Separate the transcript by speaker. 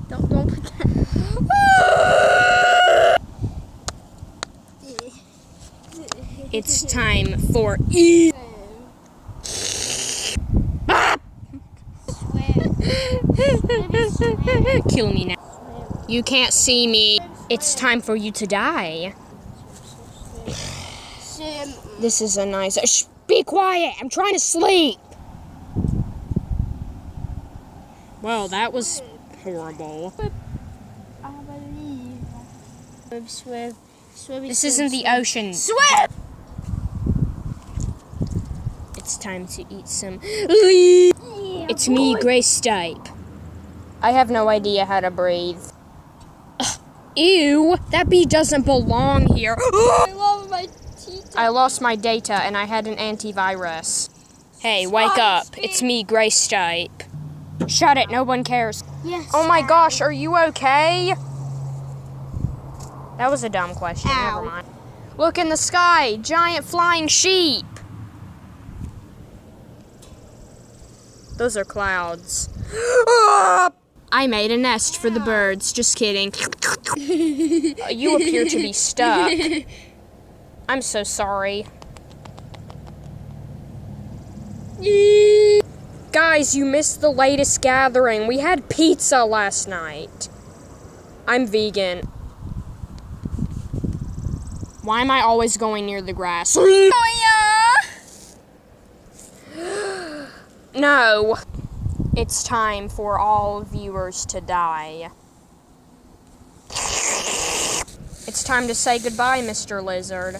Speaker 1: Don't put that.
Speaker 2: It's time for eat. Kill me now. You can't see me. It's time for you to die. This is a nice... Shh, be quiet. I'm trying to sleep. Well, that was horrible.
Speaker 1: I believe. Swim.
Speaker 2: This isn't the ocean.
Speaker 1: Swim!
Speaker 2: It's time to eat some... It's me, Grace Stipe. I have no idea how to breathe. Ew, that bee doesn't belong here.
Speaker 1: I love my teeth.
Speaker 2: I lost my data and I had an antivirus. Hey, wake up. It's me, Grace Stipe. Shut it, no one cares.
Speaker 1: Yes.
Speaker 2: Oh my gosh, are you okay? That was a dumb question,
Speaker 1: Ow.
Speaker 2: Never mind. Look in the sky, giant flying sheep. Those are clouds. I made a nest for the birds, just kidding. You appear to be stuck. I'm so sorry. Guys, you missed the latest gathering. We had pizza last night. I'm vegan. Why am I always going near the grass? No. It's time for all viewers to die. It's time to say goodbye, Mr. Lizard.